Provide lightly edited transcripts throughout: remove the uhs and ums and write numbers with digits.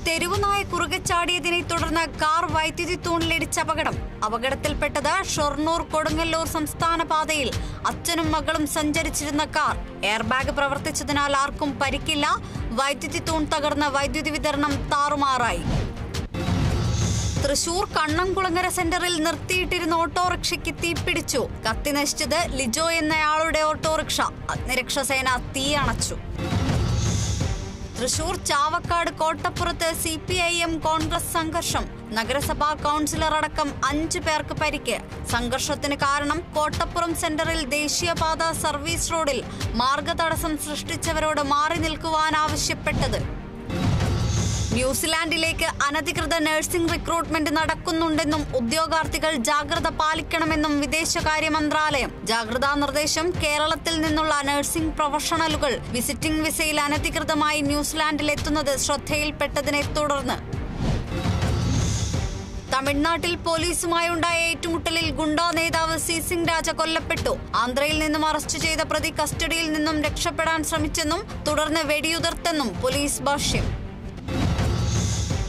തെരുവുനായ കുറുകെ ചാടിയതിനെ തുടർന്ന് കാർ വൈദ്യുതി തൂണിലിടിച്ച അപകടത്തിൽപ്പെട്ടത് ഷൊർണൂർ കൊടുങ്ങല്ലൂർ സംസ്ഥാന പാതയിൽ അച്ഛനും മകളും സഞ്ചരിച്ചിരുന്ന കാർ. എയർബാഗ് പ്രവർത്തിച്ചതിനാൽ ആർക്കും പരിക്കില്ല. വൈദ്യുതി തൂൺ തകർന്ന് വൈദ്യുതി വിതരണം താറുമാറായി. തൃശൂർ കണ്ണംകുളങ്ങര സെന്ററിൽ നിർത്തിയിട്ടിരുന്ന ഓട്ടോറിക്ഷയ്ക്ക് തീപിടിച്ചു. കത്തി നശിച്ചത് ലിജോ എന്നയാളുടെ ഓട്ടോറിക്ഷ. അഗ്നിരക്ഷാസേന തീയണച്ചു. തൃശൂർ ചാവക്കാട് കോട്ടപ്പുറത്ത് CPIM കോൺഗ്രസ് സംഘർഷം. നഗരസഭാ കൗൺസിലർ അടക്കം 5 പേർക്ക് പരിക്ക്. സംഘർഷത്തിന് കാരണം കോട്ടപ്പുറം സെന്ററിൽ ദേശീയപാത സർവീസ് റോഡിൽ മാർഗതടസ്സം സൃഷ്ടിച്ചവരോട് മാറി നിൽക്കുവാനാവശ്യപ്പെട്ടത്. ന്യൂസിലാൻഡിലേക്ക് അനധികൃത നഴ്സിംഗ് റിക്രൂട്ട്മെന്റ് നടക്കുന്നുണ്ടെന്നും ഉദ്യോഗാർത്ഥികൾ ജാഗ്രത പാലിക്കണമെന്നും വിദേശകാര്യ മന്ത്രാലയം. ജാഗ്രതാ നിർദ്ദേശം. കേരളത്തിൽ നിന്നുള്ള നഴ്സിംഗ് പ്രൊഫഷണലുകൾ വിസിറ്റിംഗ് വിസയിൽ അനധികൃതമായി ന്യൂസിലാൻഡിലെത്തുന്നത് ശ്രദ്ധയിൽപ്പെട്ടതിനെ തുടർന്ന് തമിഴ്നാട്ടിൽ പോലീസുമായുണ്ടായ ഏറ്റുമുട്ടലിൽ ഗുണ്ടാ നേതാവ് സിസിംഗ് രാജ കൊല്ലപ്പെട്ടു. ആന്ധ്രയിൽ നിന്നും അറസ്റ്റ് ചെയ്ത പ്രതി കസ്റ്റഡിയിൽ നിന്നും രക്ഷപ്പെടാൻ ശ്രമിച്ചെന്നും തുടർന്ന് വെടിയുതിർത്തെന്നും പോലീസ് ഭാഷ്യം.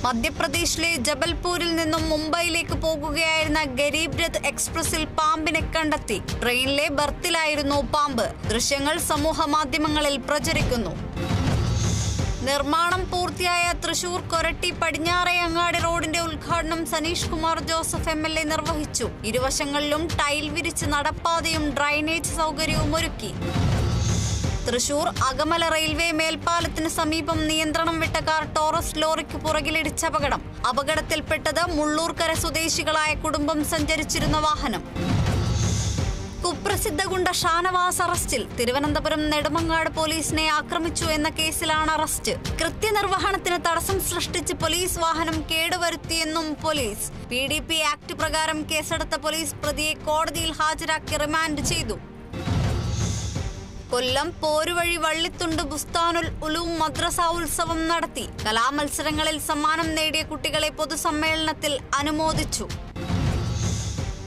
മധ്യപ്രദേശിലെ ജബൽപൂരിൽ നിന്നും മുംബൈയിലേക്ക് പോകുകയായിരുന്ന ഗരീബ് രഥ് എക്സ്പ്രസിൽ പാമ്പിനെ കണ്ടെത്തി. ട്രെയിനിലെ ബർത്തിലായിരുന്നു പാമ്പ്. ദൃശ്യങ്ങൾ സമൂഹ മാധ്യമങ്ങളിൽ പ്രചരിക്കുന്നു. നിർമ്മാണം പൂർത്തിയായ തൃശൂർ കൊരട്ടി പടിഞ്ഞാറേയങ്ങാടി റോഡിന്റെ ഉദ്ഘാടനം സനീഷ് കുമാർ ജോസഫ് MLA നിർവഹിച്ചു. ഇരുവശങ്ങളിലും ടൈൽ വിരിച്ച് നടപ്പാതയും ഡ്രൈനേജ് സൗകര്യവും ഒരുക്കി. തൃശൂർ അകമല റെയിൽവേ മേൽപ്പാലത്തിന് സമീപം നിയന്ത്രണം വിട്ട കാർ ടോറസ് ലോറിക്ക് പുറകിലിടിച്ച അപകടത്തിൽപ്പെട്ടത് മുള്ളൂർക്കര സ്വദേശികളായ കുടുംബം സഞ്ചരിച്ചിരുന്ന വാഹനം. കുപ്രസിദ്ധ ഗുണ്ട ഷാനവാസ് അറസ്റ്റിൽ. തിരുവനന്തപുരം നെടുമങ്ങാട് പോലീസിനെ ആക്രമിച്ചു എന്ന കേസിലാണ് അറസ്റ്റ്. കൃത്യനിർവഹണത്തിന് തടസ്സം സൃഷ്ടിച്ച് പോലീസ് വാഹനം കേടുവരുത്തിയെന്നും പോലീസ്. PDP ആക്ട് പ്രകാരം കേസെടുത്ത പോലീസ് പ്രതിയെ കോടതിയിൽ ഹാജരാക്കി റിമാൻഡ് ചെയ്തു. കൊല്ലം പോരുവഴി വള്ളിത്തുണ്ട് ബുസ്താനുൽ ഉലൂം മദ്രസ ഉത്സവം നടത്തി. കലാമത്സരങ്ങളിൽ സമ്മാനം നേടിയ കുട്ടികളെ പൊതുസമ്മേളനത്തിൽ അനുമോദിച്ചു.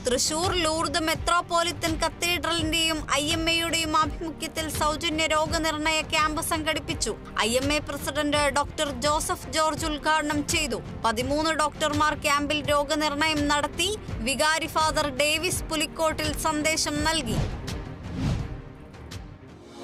തൃശൂർ ലൂർദ് മെത്രോപൊളിറ്റൻ കത്തീഡ്രലിന്റെയും IMAയുടെയും ആഭിമുഖ്യത്തിൽ സൗജന്യ രോഗനിർണയ ക്യാമ്പ് സംഘടിപ്പിച്ചു. IMA president doctor Joseph George ഉദ്ഘാടനം ചെയ്തു. 13 ഡോക്ടർമാർ ക്യാമ്പിൽ രോഗനിർണയം നടത്തി. വികാരി ഫാദർ ഡേവിസ് പുലിക്കോട്ടിൽ സന്ദേശം നൽകി.